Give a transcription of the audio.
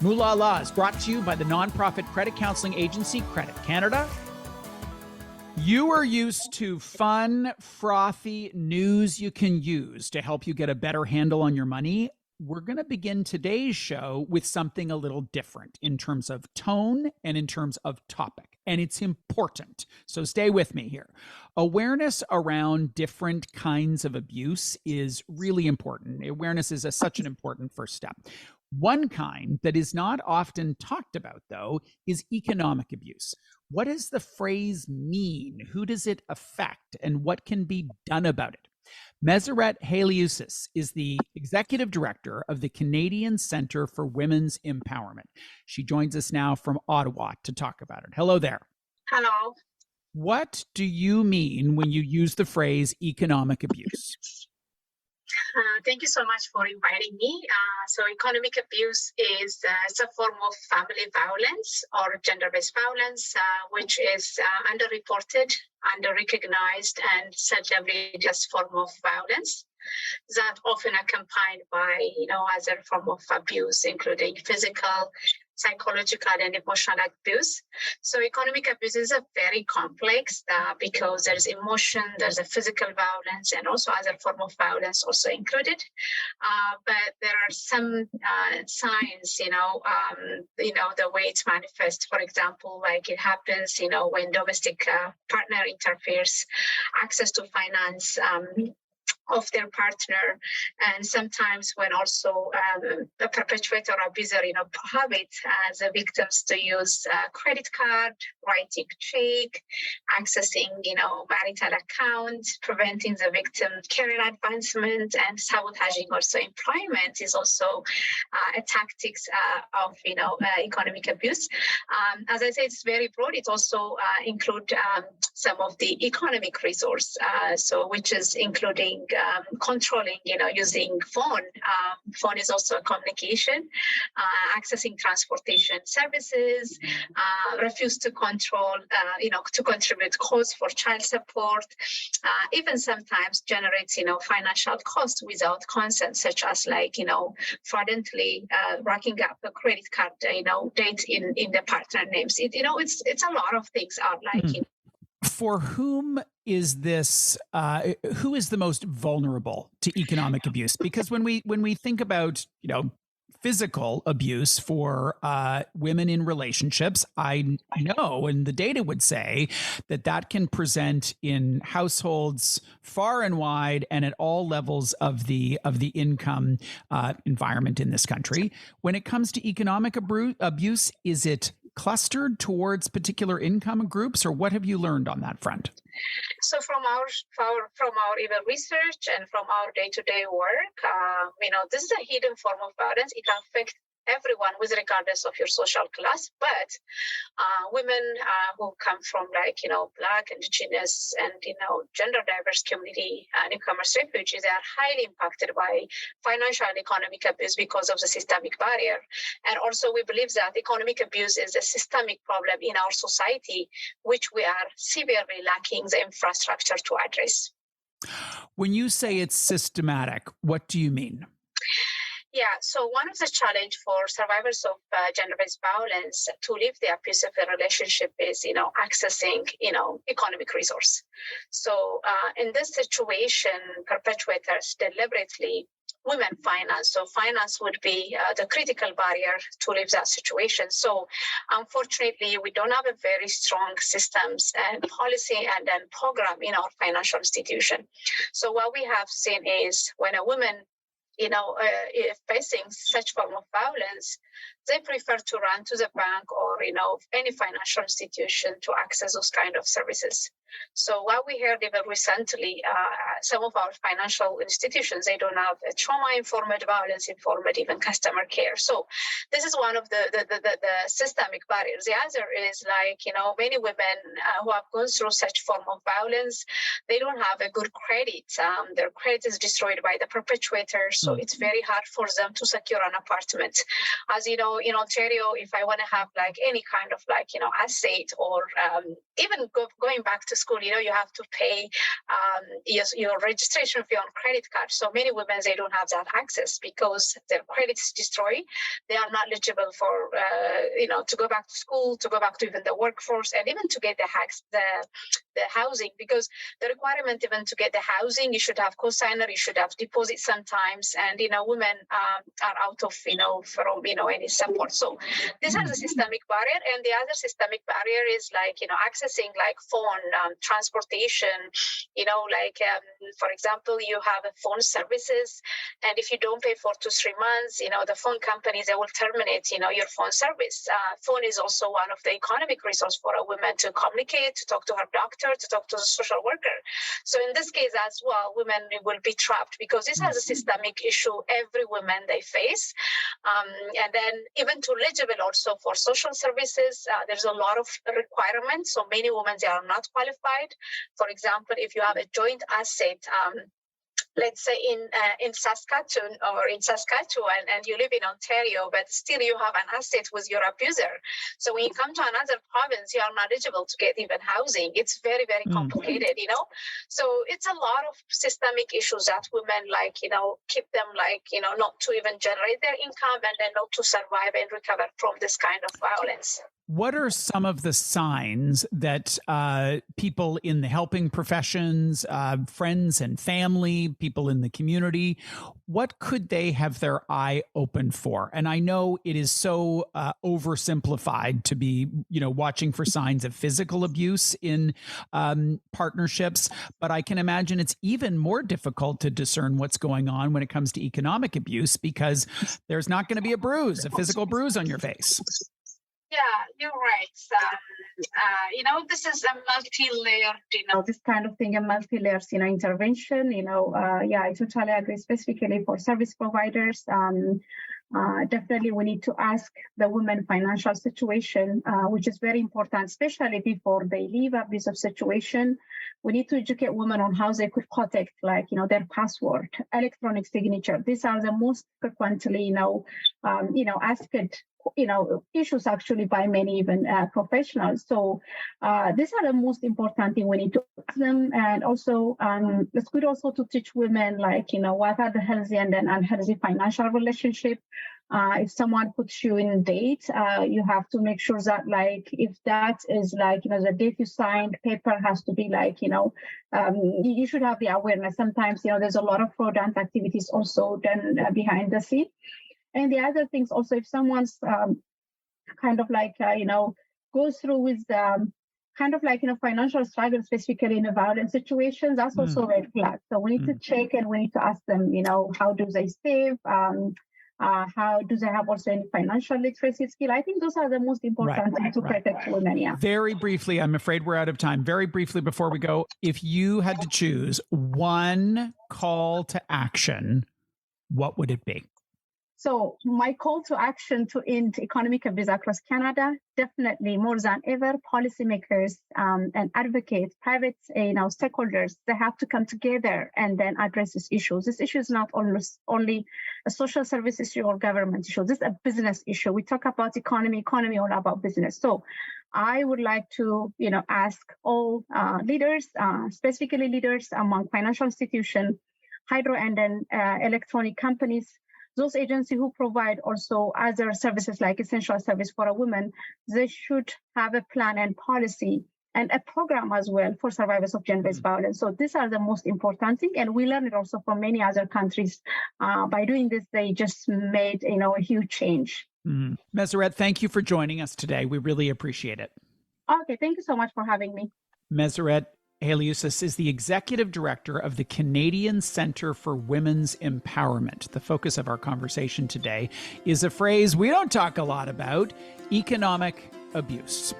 Moolala is brought to you by the nonprofit credit counseling agency Credit Canada. You are used to fun, frothy news you can use to help you get a better handle on your money. We're going to begin today's show with something a little different in terms of tone and in terms of topic. And it's important. So stay with me here. Awareness around different kinds of abuse is really important. Awareness is such an important first step. One kind that is not often talked about, though, is economic abuse. What does the phrase mean? Who does it affect? And what can be done about it? Meseret Haileyesus is the executive director of the Canadian Centre for Women's Empowerment. She joins us now from Ottawa to talk about it. Hello there. Hello. What do you mean when you use the phrase economic abuse? Thank you so much for inviting me. So economic abuse is it's a form of family violence or gender-based violence, which is underreported, underrecognized, and sadly just form of violence that often accompanied by, other form of abuse, including physical, psychological, and emotional abuse. So economic abuse is a very complex because there's emotion, there's a physical violence, and also other form of violence also included. But there are some signs, the way it's manifest. For example, like it happens, when domestic partner interferes, access to finance of their partner, and sometimes when also the perpetrator or abuser, prohibits the victims to use credit card, writing check, accessing, marital account, preventing the victim career advancement, and sabotaging also employment is also a tactics of, economic abuse. As I said, it's very broad. It also include some of the economic resource, which is including controlling, using phone. Phone is also a communication, accessing transportation services, refuse to control, to contribute costs for child support, even sometimes generates, financial costs without consent, such as fraudulently racking up a credit card, date in the partner names. It's a lot of things are like, For whom is this? Who is the most vulnerable to economic abuse? Because when we think about physical abuse for women in relationships, I know, and the data would say that can present in households far and wide and at all levels of the income environment in this country. When it comes to economic abuse, is it clustered towards particular income groups, or what have you learned on that front? So from our even research and from our day-to-day work, this is a hidden form of violence. It affects everyone with regardless of your social class, but women who come from Black, Indigenous, and gender diverse community, newcomers, refugees, they are highly impacted by financial and economic abuse because of the systemic barrier. And also we believe that economic abuse is a systemic problem in our society, which we are severely lacking the infrastructure to address. When you say it's systematic, what do you mean? Yeah, so one of the challenge for survivors of gender-based violence to leave the abusive relationship is, accessing, economic resource. So in this situation, perpetrators deliberately women finance. So finance would be the critical barrier to leave that situation. So unfortunately, we don't have a very strong systems and policy and then program in our financial institution. So what we have seen is when a woman if facing such form of violence, they prefer to run to the bank or, any financial institution to access those kind of services. So what we heard even recently, some of our financial institutions, they don't have a trauma-informed, violence-informed, even customer care. So this is one of the systemic barriers. The other is many women who have gone through such form of violence, they don't have a good credit. Their credit is destroyed by the perpetrator. So it's very hard for them to secure an apartment. As you know, in Ontario, if I want to have any kind of asset or even going back to school, you have to pay your your registration fee on credit card. So many women, they don't have that access because their credit is destroyed. They are not eligible for, to go back to school, to go back to even the workforce, and even to get the housing, because the requirement even to get the housing, you should have cosigner, you should have deposit sometimes, and women are out of from any support. So this is a systemic barrier, and the other systemic barrier is accessing phone transportation. For example, you have a phone services, and if you don't pay for 2-3 months, the phone companies, they will terminate your phone service. Phone is also one of the economic resource for a woman to communicate, to talk to her doctor, to talk to the social worker. So in this case as well, women will be trapped because this has a systemic issue every woman they face. And then even to eligible also for social services, there's a lot of requirements. So many women, they are not qualified. For example, if you have a joint asset, let's say in Saskatchewan and you live in Ontario, but still you have an asset with your abuser. So when you come to another province, you are not eligible to get even housing. It's very, very complicated, So it's a lot of systemic issues that women keep them not to even generate their income and then not to survive and recover from this kind of violence. What are some of the signs that people in the helping professions, friends and family, people in the community, what could they have their eye open for? And I know it is so oversimplified to be, watching for signs of physical abuse in partnerships, but I can imagine it's even more difficult to discern what's going on when it comes to economic abuse, because there's not going to be a physical bruise on your face. Yeah, you're right. This is a multi-layered, this kind of thing, a multi-layered, intervention. I totally agree, specifically for service providers. Definitely, we need to ask the women financial situation, which is very important, especially before they leave abusive situation. We need to educate women on how they could protect, their password, electronic signature. These are the most frequently, asked, issues actually by many even professionals. So these are the most important thing we need to ask them. And also, it's good also to teach women, what are the healthy and then unhealthy financial relationship. If someone puts you in a date, you have to make sure that, if that is the date you signed, paper has to be you should have the awareness. Sometimes, there's a lot of fraudulent activities also done behind the scene. And the other things also, if someone's goes through with financial struggle, specifically in a violent situation, that's also a red flag. So we need to check and we need to ask them, how do they save? How do they have also any financial literacy skill? I think those are the most important things to protect women. Yeah. Very briefly, I'm afraid we're out of time. Very briefly before we go, if you had to choose one call to action, what would it be? So my call to action to end economic abuse across Canada, definitely more than ever, policymakers and advocates, private stakeholders, they have to come together and then address this issue. This issue is not only a social service issue or government issue. This is a business issue. We talk about economy all about business. So I would like to, ask all leaders, specifically leaders among financial institutions, hydro and then electronic companies, those agencies who provide also other services like essential service for a woman, they should have a plan and policy and a program as well for survivors of gender-based violence. So these are the most important thing. And we learned it also from many other countries. By doing this, they just made a huge change. Meseret, thank you for joining us today. We really appreciate it. Okay, thank you so much for having me. Meseret Haileyesus is the executive director of the Canadian Centre for Women's Empowerment. The focus of our conversation today is a phrase we don't talk a lot about: economic abuse.